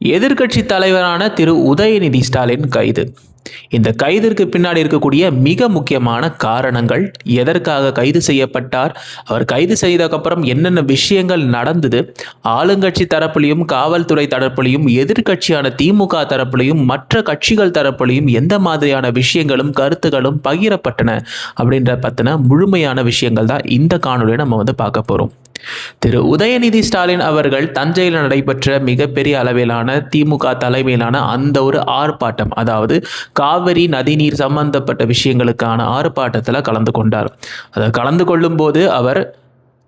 எதிர்க்கட்சி தலைவரான திரு உதயநிதி ஸ்டாலின் கைது. இந்த கைதிற்கு பின்னாடி இருக்கக்கூடிய மிக முக்கியமான காரணங்கள், எதற்காக கைது செய்யப்பட்டார், அவர் கைது செய்ததுக்கப்புறம் என்னென்ன விஷயங்கள் நடந்தது, ஆளுங்கட்சி தரப்புலையும் காவல்துறை தரப்புலையும் எதிர்க்கட்சியான திமுக தரப்புலையும் மற்ற கட்சிகள் தரப்புலையும் எந்த மாதிரியான விஷயங்களும் கருத்துகளும் பகிரப்பட்டன அப்படின்ற பற்றின முழுமையான விஷயங்கள் தான் இந்த காணொலியை நம்ம பார்க்க போகிறோம். திரு உதயநிதி ஸ்டாலின் அவர்கள் தஞ்சையில் நடைபெற்ற மிகப்பெரிய அளவிலான திமுக தலைமையிலான அந்த ஒரு ஆர்ப்பாட்டம், அதாவது காவிரி நதிநீர் சம்பந்தப்பட்ட விஷயங்களுக்கான ஆர்ப்பாட்டத்தில் கலந்து கொண்டார். அதை கலந்து கொள்ளும் போது அவர்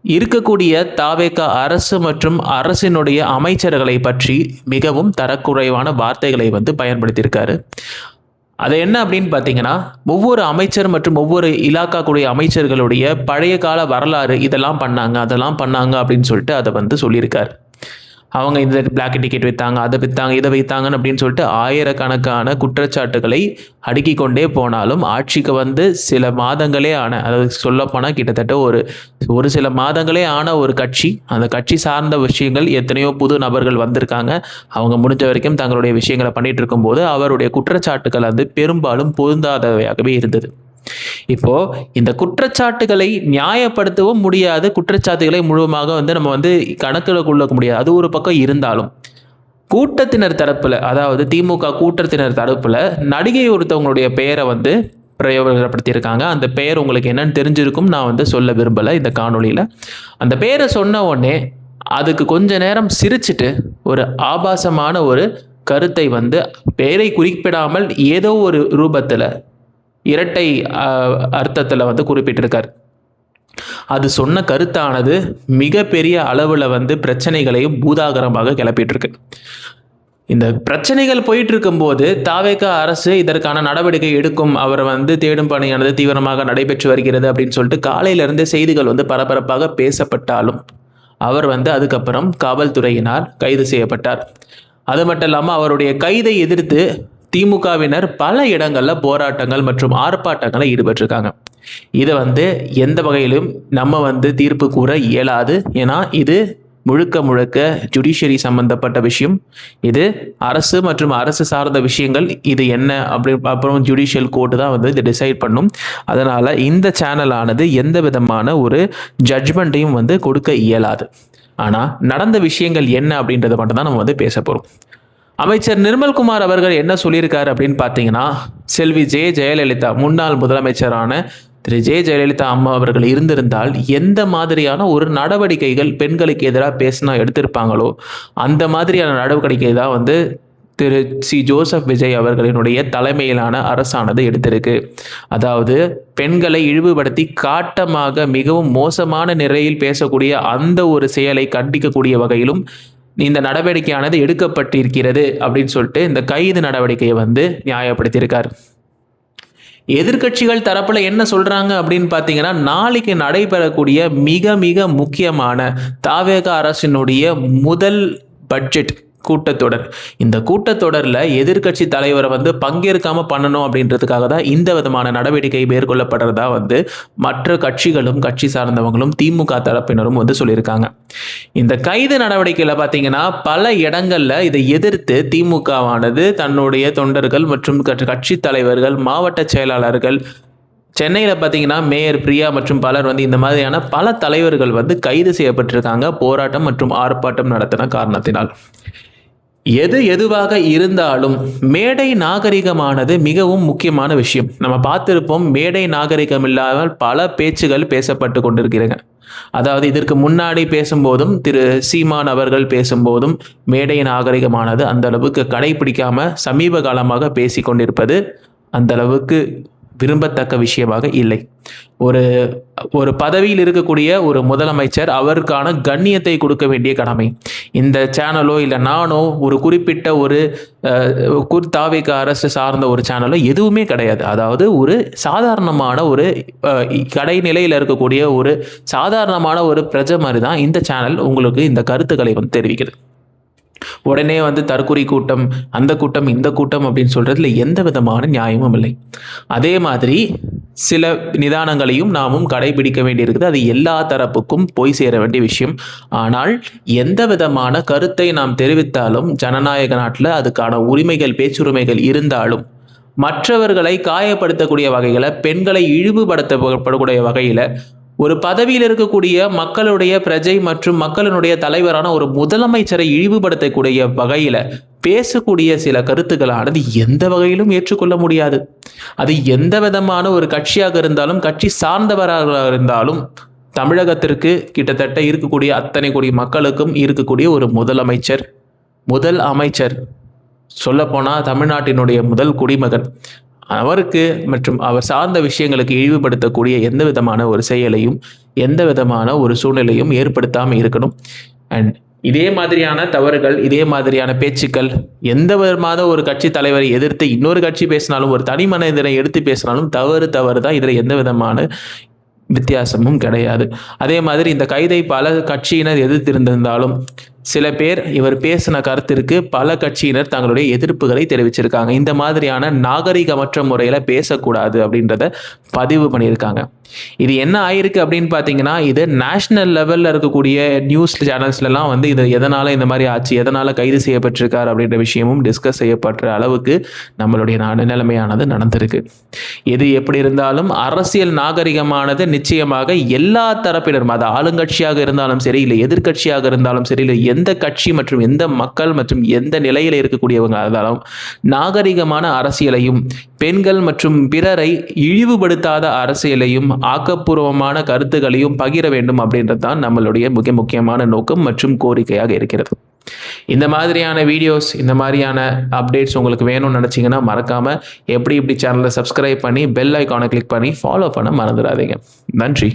இருக்கக்கூடிய தாவேக அரசு மற்றும் அரசினுடைய அமைச்சர்களை பற்றி மிகவும் தரக்குறைவான வார்த்தைகளை பயன்படுத்தியிருக்காரு. அது என்ன அப்படின்னு பார்த்தீங்கன்னா, ஒவ்வொரு அமைச்சர் மற்றும் ஒவ்வொரு இலாக்காக்குடைய அமைச்சர்களுடைய பழைய கால வரலாறு, இதெல்லாம் பண்ணாங்க அதெல்லாம் பண்ணாங்க அப்படின்னு சொல்லிட்டு அதை சொல்லியிருக்கார். அவங்க இந்த பிளாக் டிக்கெட் வைத்தாங்க, அதை விற்றாங்க, இதை வைத்தாங்கன்னு அப்படின்னு சொல்லிட்டு ஆயிரக்கணக்கான குற்றச்சாட்டுகளை அடுக்கி கொண்டே போனாலும், ஆட்சிக்கு சில மாதங்களே ஆன, அதாவது சொல்லப்போனால் கிட்டத்தட்ட ஒரு சில மாதங்களே ஆன ஒரு கட்சி, அந்த கட்சி சார்ந்த விஷயங்கள் எத்தனையோ புது நபர்கள் வந்திருக்காங்க. அவங்க முடிஞ்ச வரைக்கும் தங்களுடைய விஷயங்களை பண்ணிட்டு இருக்கும்போது அவருடைய குற்றச்சாட்டுகள் பெரும்பாலும் பொருந்தாதவையாகவே இருந்தது. இப்போ இந்த குற்றச்சாட்டுகளை நியாயப்படுத்தவும் முடியாது, குற்றச்சாட்டுகளை முழுவதுமாக நம்ம கணக்கில் கொள்ள முடியாது. அது ஒரு பக்கம் இருந்தாலும், கூட்டத்தினர் தரப்புல, அதாவது திமுக கூட்டத்தினர் தரப்புல நடிகை ஒருத்தவங்களுடைய பெயரை பிரயோகப்படுத்தியிருக்காங்க. அந்த பெயர் உங்களுக்கு என்னன்னு தெரிஞ்சிருக்கும், நான் சொல்ல விரும்பலை இந்த காணொலியில். அந்த பெயரை சொன்ன உடனே அதுக்கு கொஞ்ச நேரம் சிரிச்சிட்டு ஒரு ஆபாசமான ஒரு கருத்தை பெயரை குறிப்பிடாமல் ஏதோ ஒரு ரூபத்தில் இரட்டை அர்த்தத்தில் குறிப்பிட்டிருக்கார். அது சொன்ன கருத்தானது மிகப்பெரிய அளவில் பிரச்சனைகளையும் பூதாகரமாக கிளப்பிட்டு இந்த பிரச்சனைகள் போயிட்டு இருக்கும்போது தாவேக அரசு இதற்கான நடவடிக்கை எடுக்கும், அவரை தேடும் பணியானது தீவிரமாக நடைபெற்று வருகிறது அப்படின்னு சொல்லிட்டு காலையிலிருந்து செய்திகள் பரபரப்பாக பேசப்பட்டாலும், அவர் அதுக்கப்புறம் காவல்துறையினால் கைது செய்யப்பட்டார். அது மட்டும் இல்லாமல் அவருடைய கைதை எதிர்த்து திமுகவினர் பல இடங்களில் போராட்டங்கள் மற்றும் ஆர்ப்பாட்டங்களை ஈடுபட்டிருக்காங்க. இதை எந்த வகையிலும் நம்ம தீர்ப்பு கூற இயலாது. ஏன்னா இது முழுக்க ஜுடிஷியரி சம்பந்தப்பட்ட விஷயம். இது அரசு மற்றும் அரசு சார்ந்த விஷயங்கள். இது என்ன அப்புறம் ஜுடிஷியல் கோர்ட்டு தான் இதை டிசைட் பண்ணும். அதனால் இந்த சேனலானது எந்த விதமான ஒரு ஜட்ஜ்மெண்ட்டையும் கொடுக்க இயலாது. ஆனால் நடந்த விஷயங்கள் என்ன அப்படின்றத மட்டும் தான் நம்ம பேச போகிறோம். அமைச்சர் நிர்மல்குமார் அவர்கள் என்ன சொல்லியிருக்காரு அப்படின்னு பார்த்தீங்கன்னா, செல்வி ஜெயலலிதா, முன்னாள் முதலமைச்சரான திரு ஜெயலலிதா அம்மா அவர்கள் இருந்திருந்தால் எந்த மாதிரியான ஒரு நடவடிக்கைகள் பெண்களுக்கு எதிராக பேசினா எடுத்திருப்பாங்களோ அந்த மாதிரியான நடவடிக்கை தான் திரு ஜோசப் விஜய் அவர்களினுடைய தலைமையிலான அரசானது எடுத்திருக்கு. அதாவது பெண்களை இழிவுபடுத்தி காட்டமாக மிகவும் மோசமான நிலையில் பேசக்கூடிய அந்த ஒரு செயலை கண்டிக்கக்கூடிய வகையிலும் இந்த நடவடிக்கையானது எடுக்கப்பட்டிருக்கிறது அப்படின்னு சொல்லிட்டு இந்த கைது நடவடிக்கையை நியாயப்படுத்தியிருக்கார். எதிர்க்கட்சிகள் தரப்புல என்ன சொல்றாங்க அப்படின்னு பார்த்தீங்கன்னா, நாளைக்கு நடைபெறக்கூடிய மிக மிக முக்கியமான தாவேக அரசினுடைய முதல் பட்ஜெட் கூட்டத்தொடர், இந்த கூட்டத்தொடரில் எதிர்க்கட்சி தலைவரை பங்கேற்காம பண்ணணும் அப்படின்றதுக்காக தான் இந்த விதமான நடவடிக்கை மேற்கொள்ளப்படுறதா மற்ற கட்சிகளும் கட்சி சார்ந்தவங்களும் திமுக தரப்பினரும் சொல்லியிருக்காங்க. இந்த கைது நடவடிக்கையில் பார்த்தீங்கன்னா பல இடங்களில் இதை எதிர்த்து திமுகவானது தன்னுடைய தொண்டர்கள் மற்றும் கட்சி தலைவர்கள், மாவட்ட செயலாளர்கள், சென்னையில் பார்த்தீங்கன்னா மேயர் பிரியா மற்றும் பலர் இந்த மாதிரியான பல தலைவர்கள் கைது செய்யப்பட்டிருக்காங்க, போராட்டம் மற்றும் ஆர்ப்பாட்டம் நடத்தின காரணத்தினால். எதுவாக இருந்தாலும் மேடை நாகரிகமானது மிகவும் முக்கியமான விஷயம். நம்ம பார்த்திருப்போம், மேடை நாகரிகம் இல்லாமல் பல பேச்சுகள் பேசப்பட்டு கொண்டிருக்கிறங்க. அதாவது இதற்கு முன்னாடி பேசும்போதும் திரு சீமான் அவர்கள் பேசும்போதும் மேடை நாகரிகமானது அந்த அளவுக்கு கடைபிடிக்காம சமீப காலமாக பேசி கொண்டிருப்பது அந்த அளவுக்கு விரும்பத்தக்க விஷயமாக இல்லை. ஒரு பதவியில் இருக்கக்கூடிய ஒரு முதலமைச்சர் அவருக்கான கண்ணியத்தை கொடுக்க வேண்டிய கடமை இந்த சேனலோ இல்லை நானோ ஒரு குறிப்பிட்ட ஒரு தாவேக அரசு சார்ந்த ஒரு சேனலோ எதுவுமே கிடையாது. அதாவது ஒரு சாதாரணமான ஒரு கடைநிலையில் இருக்கக்கூடிய ஒரு சாதாரணமான ஒரு பிரஜை மாதிரி தான் இந்த சேனல் உங்களுக்கு இந்த கருத்துக்களை தெரிவிக்கிறது. உடனே தற்கொலை கூட்டம், அந்த கூட்டம், இந்த கூட்டம் அப்படின்னு சொல்றதுல எந்த விதமான நியாயமும் இல்லை. அதே மாதிரி சில நிதானங்களையும் நாமும் கடைபிடிக்க வேண்டியிருக்குது. அது எல்லா தரப்புக்கும் போய் சேர வேண்டிய விஷயம். ஆனால் எந்த விதமான கருத்தை நாம் தெரிவித்தாலும் ஜனநாயக நாட்டில் அதுக்கான உரிமைகள், பேச்சுரிமைகள் இருந்தாலும் மற்றவர்களை காயப்படுத்தக்கூடிய வகையில், பெண்களை இழிவுபடுத்தப்படக்கூடிய வகையில், ஒரு பதவியில் இருக்கக்கூடிய மக்களுடைய பிரஜை மற்றும் மக்களினுடைய தலைவரான ஒரு முதலமைச்சரை இழிவுபடுத்தக்கூடிய வகையில் பேசக்கூடிய சில கருத்துக்களானது எந்த வகையிலும் ஏற்றுக்கொள்ள முடியாது. அது எந்த விதமான ஒரு கட்சியாக இருந்தாலும், கட்சி சார்ந்தவராக இருந்தாலும், தமிழகத்திற்கு கிட்டத்தட்ட இருக்கக்கூடிய அத்தனை கோடி மக்களுக்கும் இருக்கக்கூடிய ஒரு முதலமைச்சர், முதல் அமைச்சர், சொல்லப்போனால் தமிழ்நாட்டினுடைய முதல் குடிமகன், அவருக்கு மற்றும் அவர் சார்ந்த விஷயங்களுக்கு இழிவுபடுத்தக்கூடிய எந்த விதமான ஒரு செயலையும், எந்த விதமான ஒரு சூழ்நிலையும் ஏற்படுத்தாமல் இருக்கணும். அண்ட் இதே மாதிரியான தவறுகள், இதே மாதிரியான பேச்சுக்கள், எந்த விதமான ஒரு கட்சி தலைவரை எதிர்த்து இன்னொரு கட்சி பேசினாலும், ஒரு தனி மனிதனை எடுத்து பேசினாலும் தவறு தான். இதில் எந்த விதமான வித்தியாசமும் கிடையாது. அதே மாதிரி இந்த கைதை பல கட்சியினர் எதிர்த்திருந்திருந்தாலும் சில பேர் இவர் பேசின கருத்திற்கு பல கட்சியினர் தங்களுடைய எதிர்ப்புகளை தெரிவிச்சிருக்காங்க. இந்த மாதிரியான நாகரிகமற்ற முறையில் பேசக்கூடாது அப்படின்றத பதிவு பண்ணியிருக்காங்க. இது என்ன ஆயிருக்கு அப்படின்னு பார்த்தீங்கன்னா, இது நேஷனல் லெவலில் இருக்கக்கூடிய நியூஸ் சேனல்ஸ்லாம் வந்து இது எதனால் இந்த மாதிரி ஆச்சு, எதனால் கைது செய்யப்பட்டிருக்கார் அப்படின்ற விஷயமும் டிஸ்கஸ் செய்யப்படுற அளவுக்கு நம்மளுடைய நிலைமையானது நடந்திருக்கு. எது எப்படி இருந்தாலும் அரசியல் நாகரிகமானது நிச்சயமாக எல்லா தரப்பினரும், அது ஆளுங்கட்சியாக இருந்தாலும் சரி, இல்லை எதிர்கட்சியாக இருந்தாலும் சரி, இல்லை எந்த கட்சி மற்றும் எந்த மக்கள் மற்றும் எந்த நிலையில் இருக்கக்கூடியவங்க இருந்தாலும் நாகரிகமான அரசியலையும், பெண்கள் மற்றும் பிறரை இழிவுபடுத்தாத அரசியலையும், ஆக்கப்பூர்வமான கருத்துக்களையும் பகிர வேண்டும் அப்படின்றது தான் நம்மளுடைய மிக முக்கியமான நோக்கம் மற்றும் கோரிக்கையாக இருக்கிறது. இந்த மாதிரியான வீடியோஸ், இந்த மாதிரியான அப்டேட்ஸ் உங்களுக்கு வேணும்னு நினச்சிங்கன்னா மறக்காமல் எப்படி சேனலை சப்ஸ்கிரைப் பண்ணி பெல் ஐக்கானை கிளிக் பண்ணி ஃபாலோ பண்ண மறந்துடாதீங்க. நன்றி.